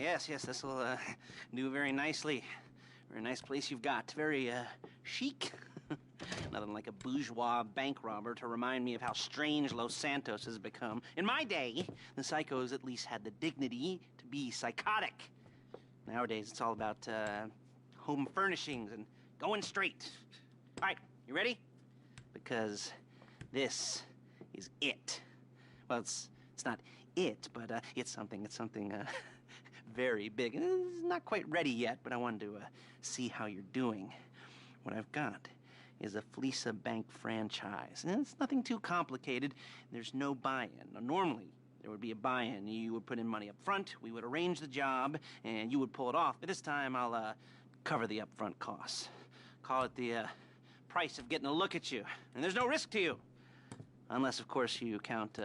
yes, this will do very nicely. Very nice place you've got. Very chic. Nothing like a bourgeois bank robber to remind me of how strange Los Santos has become. In my day, the psychos at least had the dignity to be psychotic. Nowadays, it's all about home furnishings and going straight. All right, you ready? Because this is it. Well, it's not it, but it's something very big. It's not quite ready yet, but I wanted to see how you're doing. What I've got is a Fleesa Bank franchise. And it's nothing too complicated. There's no buy-in. Now, normally, there would be a buy-in. You would put in money up front, we would arrange the job, and you would pull it off. But this time, I'll cover the upfront costs. Call it the price of getting a look at you. And there's no risk to you. Unless, of course, you count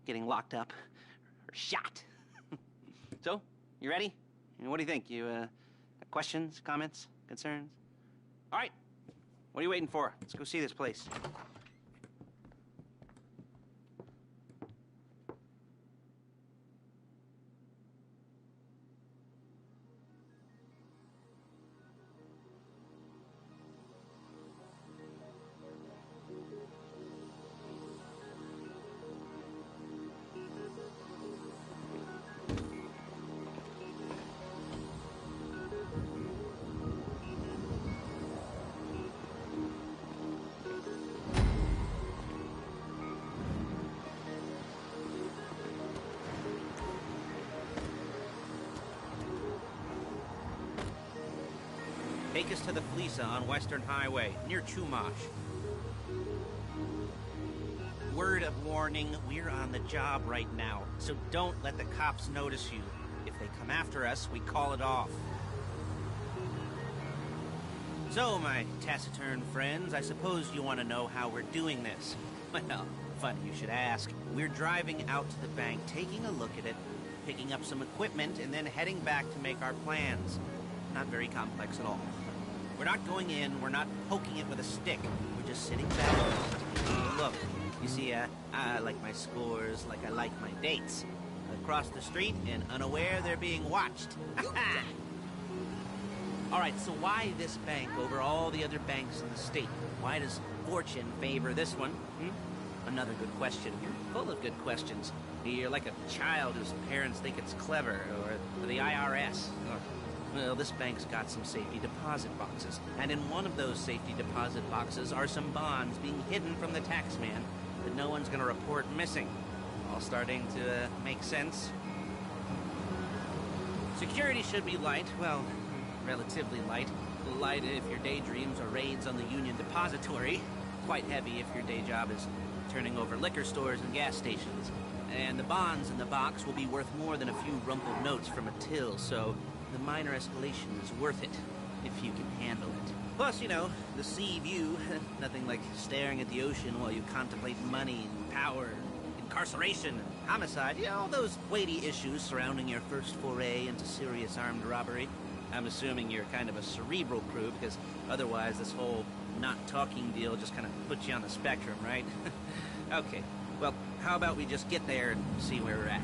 getting locked up or shot. So, you ready? What do you think? You got questions, comments, concerns? All right. What are you waiting for? Let's go see this place. Take us to the Fleesa on Western Highway, near Chumash. Word of warning, we're on the job right now, so don't let the cops notice you. If they come after us, we call it off. So, my taciturn friends, I suppose you want to know how we're doing this. Well, funny you should ask. We're driving out to the bank, taking a look at it, picking up some equipment, and then heading back to make our plans. Not very complex at all. We're not going in, we're not poking it with a stick. We're just sitting back and taking a look. You see, I like my scores like I like my dates. Across the street and unaware they're being watched. All right, so why this bank over all the other banks in the state? Why does fortune favor this one? Another good question. You're full of good questions. You're like a child whose parents think it's clever, or the IRS. Well, this bank's got some safety deposit boxes, and in one of those safety deposit boxes are some bonds being hidden from the tax man that no one's gonna report missing. All starting to make sense? Security should be light, well, relatively light. Light if your daydreams are raids on the Union Depository. Quite heavy if your day job is turning over liquor stores and gas stations. And the bonds in the box will be worth more than a few rumpled notes from a till, so the minor escalation is worth it, if you can handle it. Plus, you know, the sea view, nothing like staring at the ocean while you contemplate money and power, incarceration and homicide, you know, all those weighty issues surrounding your first foray into serious armed robbery. I'm assuming you're kind of a cerebral crew, because otherwise this whole not talking deal just kind of puts you on the spectrum, right? Okay, well, how about we just get there and see where we're at?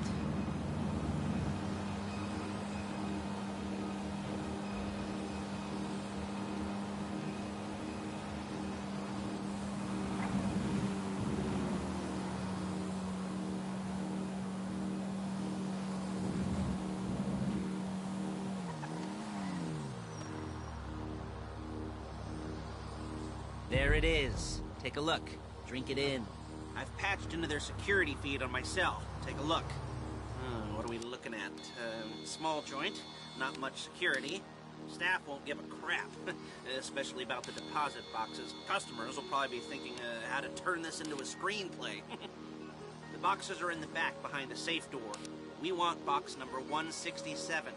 There it is. Take a look. Drink it in. I've patched into their security feed on my cell. Take a look. What are we looking at? Small joint, not much security. Staff won't give a crap, especially about the deposit boxes. Customers will probably be thinking how to turn this into a screenplay. The boxes are in the back behind a safe door. We want box number 167.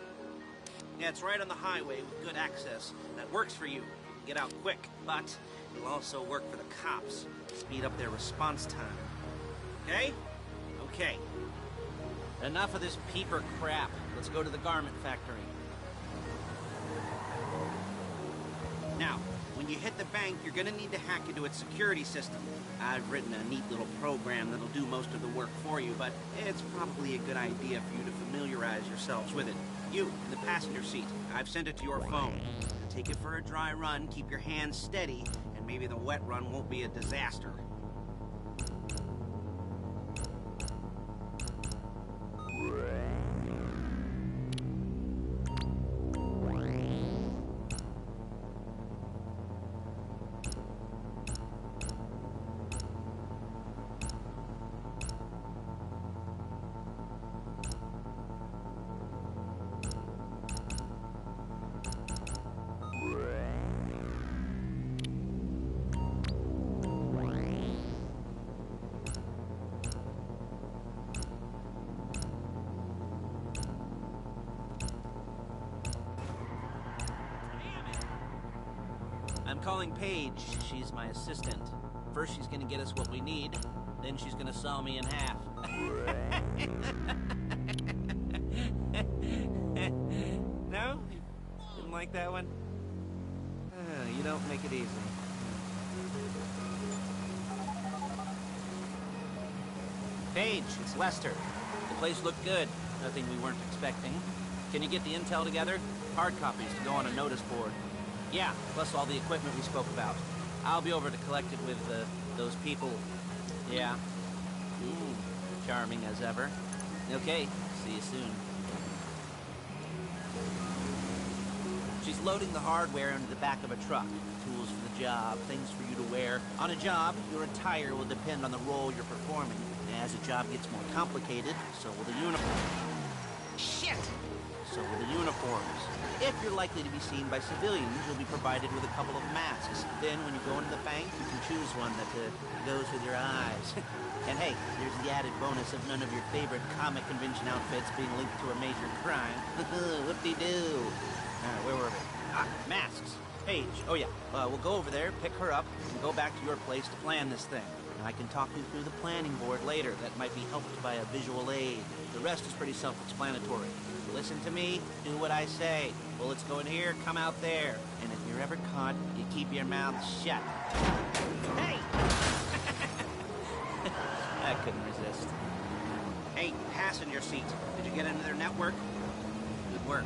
Yeah, it's right on the highway with good access. That works for you. Get out quick, but it'll also work for the cops. Speed up their response time. Okay? Okay. Enough of this peeper crap. Let's go to the garment factory. Now, when you hit the bank, you're gonna need to hack into its security system. I've written a neat little program that'll do most of the work for you, but it's probably a good idea for you to familiarize yourselves with it. You, in the passenger seat, I've sent it to your phone. Take it for a dry run, keep your hands steady, and maybe the wet run won't be a disaster. I'm calling Paige. She's my assistant. First she's gonna get us what we need, then she's gonna saw me in half. No? Didn't like that one? You don't make it easy. Paige, it's Lester. The place looked good. Nothing we weren't expecting. Can you get the intel together? Hard copies to go on a notice board. Yeah, plus all the equipment we spoke about. I'll be over to collect it with, those people. Yeah. Charming as ever. Okay, see you soon. She's loading the hardware into the back of a truck. Tools for the job, things for you to wear. On a job, your attire will depend on the role you're performing. As the job gets more complicated, so will the uniform. Shit! So will the uniforms. If you're likely to be seen by civilians, you'll be provided with a couple of masks. Then, when you go into the bank, you can choose one that goes with your eyes. And hey, there's the added bonus of none of your favorite comic convention outfits being linked to a major crime. Whoop-de-doo. Where were we? Masks. Paige. Oh yeah, we'll go over there, pick her up, and go back to your place to plan this thing. And I can talk you through the planning board later. That might be helped by a visual aid. The rest is pretty self-explanatory. Listen to me, do what I say. Bullets go in here, come out there. And if you're ever caught, you keep your mouth shut. Hey! I couldn't resist. Hey, passenger seat. Did you get into their network? Good work.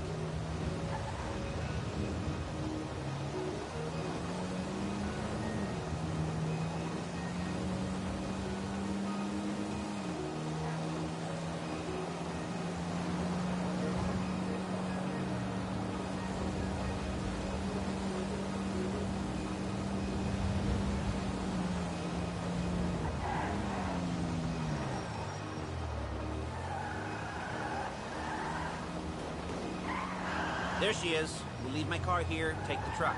There she is. We'll leave my car here, take the truck.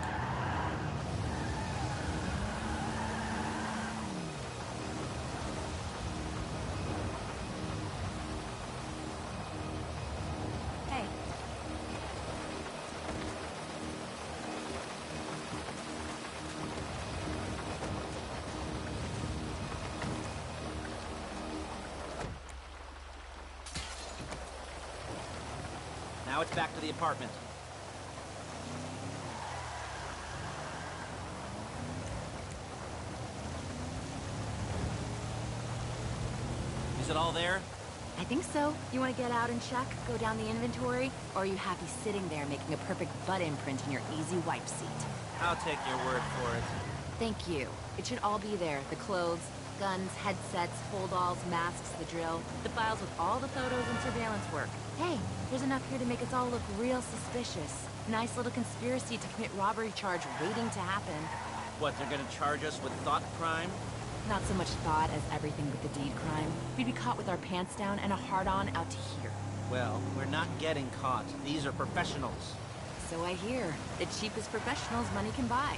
Hey. Now it's back to the apartment. Is it all there? I think so. You want to get out and check? Go down the inventory? Or are you happy sitting there making a perfect butt imprint in your easy wipe seat? I'll take your word for it. Thank you. It should all be there. The clothes, guns, headsets, hold-alls, masks, the drill. The files with all the photos and surveillance work. Hey, there's enough here to make us all look real suspicious. Nice little conspiracy to commit robbery charge waiting to happen. What, they're gonna charge us with thought crime? Not so much thought as everything but the deed crime. We'd be caught with our pants down and a hard-on out to here. Well, we're not getting caught. These are professionals. So I hear. The cheapest professionals money can buy.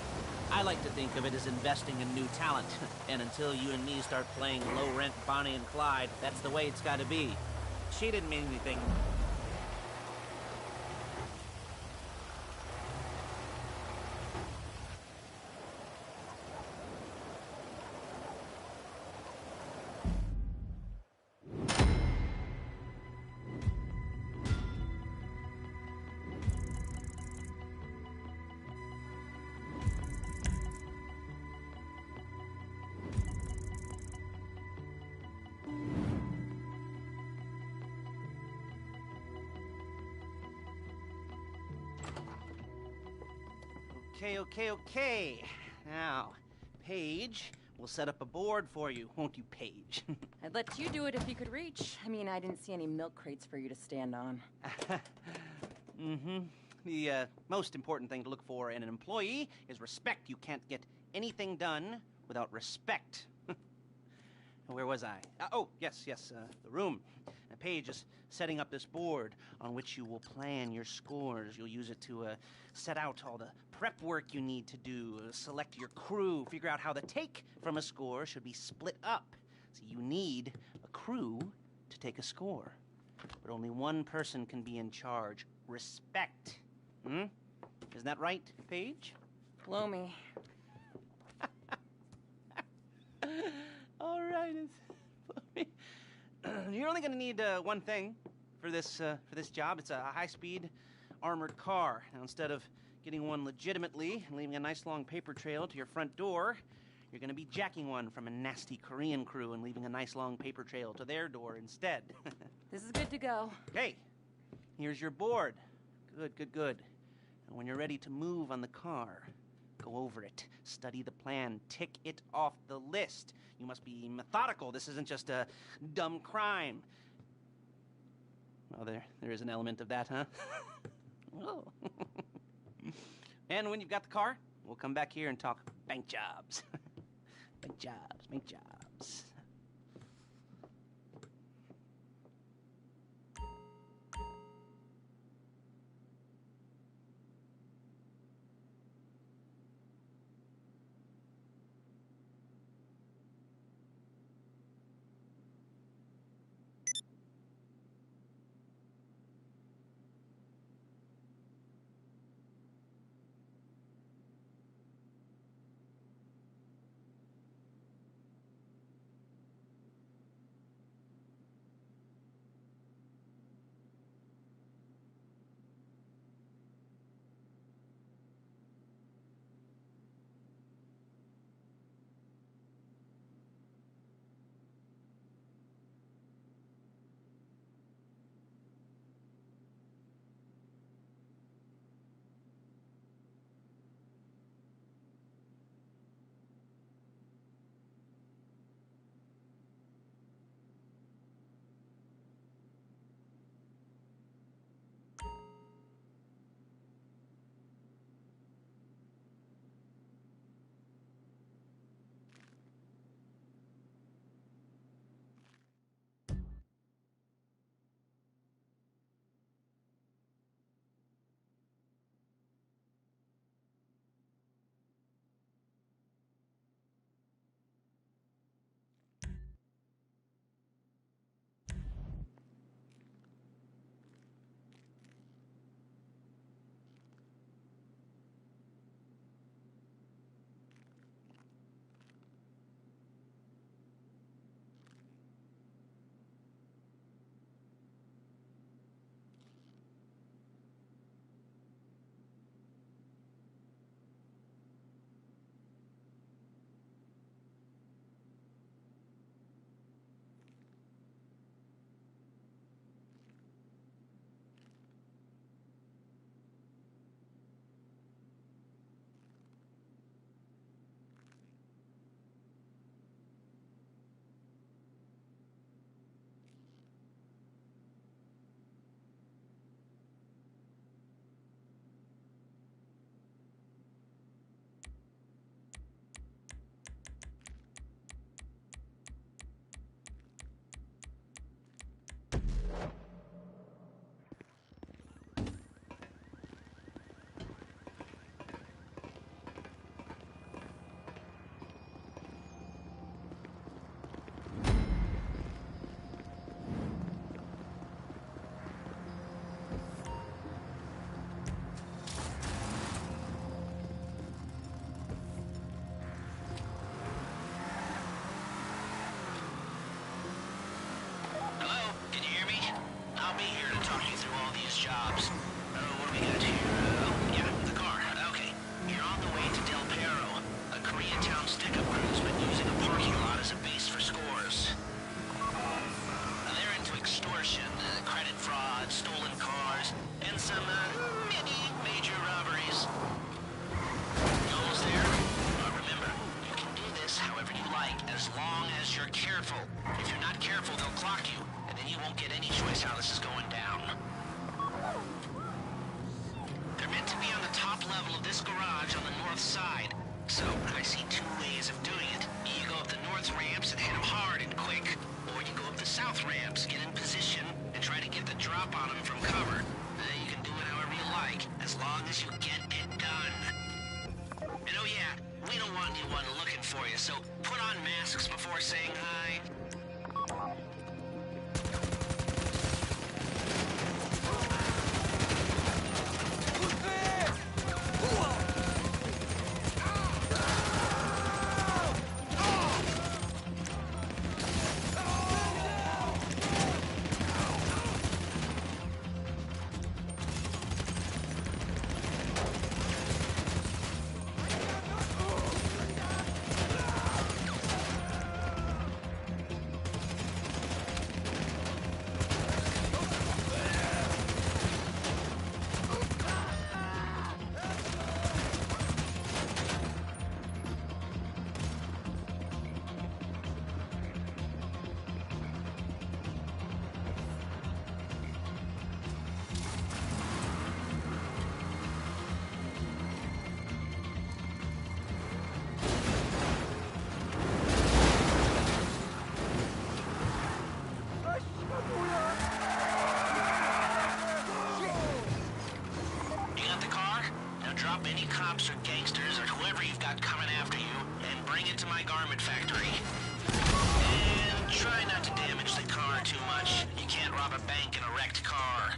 I like to think of it as investing in new talent. And until you and me start playing low-rent Bonnie and Clyde, that's the way it's gotta be. She didn't mean anything. Okay. Now, Paige, we'll set up a board for you, won't you, Paige? I'd let you do it if you could reach. I mean, I didn't see any milk crates for you to stand on. Mm-hmm. The most important thing to look for in an employee is respect. You can't get anything done without respect. Where was I? Yes, the room. Paige is setting up this board on which you will plan your scores. You'll use it to set out all the prep work you need to do, select your crew, figure out how the take from a score should be split up. So you need a crew to take a score. But only one person can be in charge. Respect. Isn't that right, Paige? Blow me. All right. You're only going to need one thing for this job. It's a high-speed armored car. Now, instead of getting one legitimately and leaving a nice long paper trail to your front door, you're going to be jacking one from a nasty Korean crew and leaving a nice long paper trail to their door instead. This is good to go. Okay, here's your board. Good. And when you're ready to move on the car, go over it, study the plan, tick it off the list. You must be methodical. This isn't just a dumb crime. Well, there is an element of that, huh? Oh. And when you've got the car, we'll come back here and talk bank jobs. Bank jobs. jobs. What are we gonna do? The car. Okay. You're on the way to Del Perro. A Koreatown stick-up crew's been using a parking lot as a base for scores. They're into extortion, credit fraud, stolen cars, and some, mini major robberies. any choice how this is going down. They're meant to be on the top level of this garage on the north side. So, I see two ways of doing it. You go up the north ramps and hit them hard and quick, or you go up the south ramps, get in position, and try to get the drop on them from cover. You can do it however you like, as long as you get it done. And oh yeah, we don't want anyone looking for you, so put on masks before saying hi. Drop any cops or gangsters or whoever you've got coming after you, and bring it to my garment factory. And try not to damage the car too much. You can't rob a bank in a wrecked car.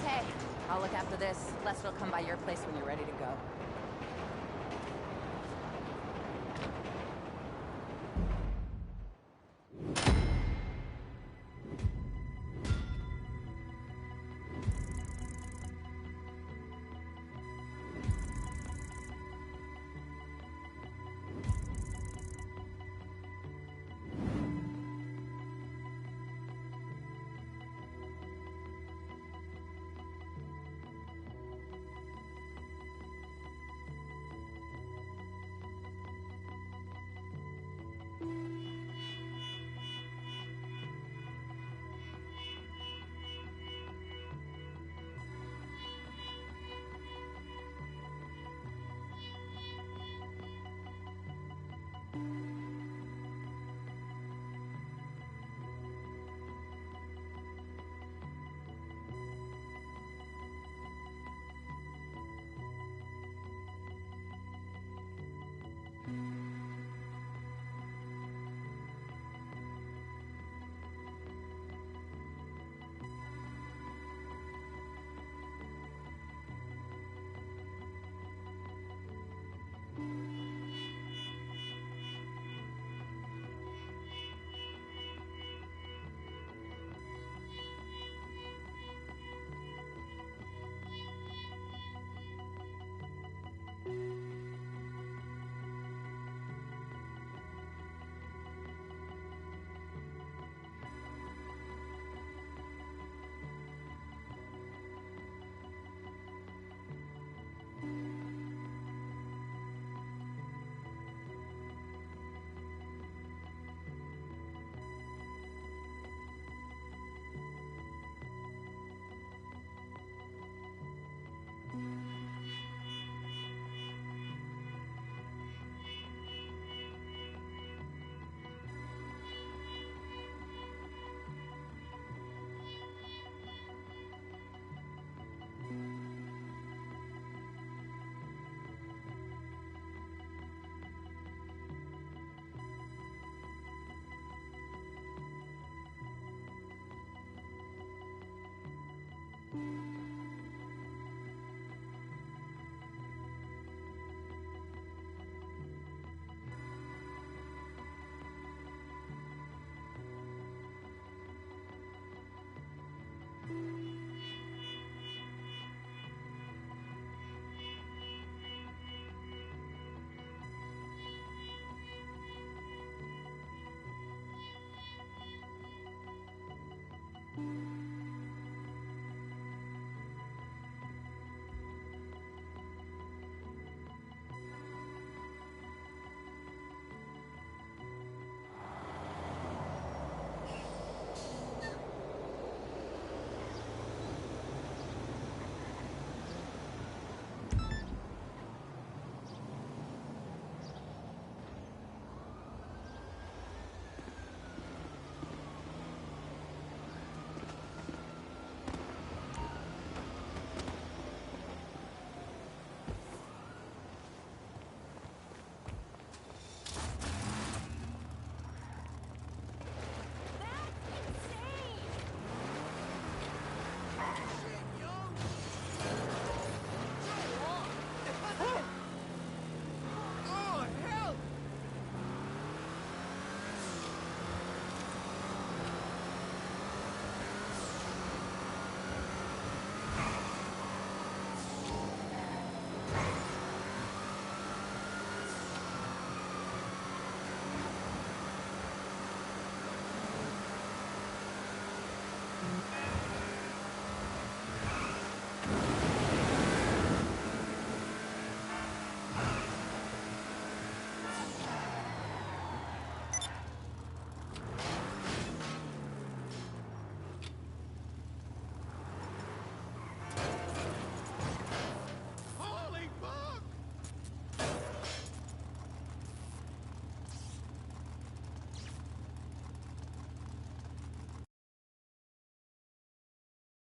Okay, I'll look after this. Les will come by your place when you're ready to go.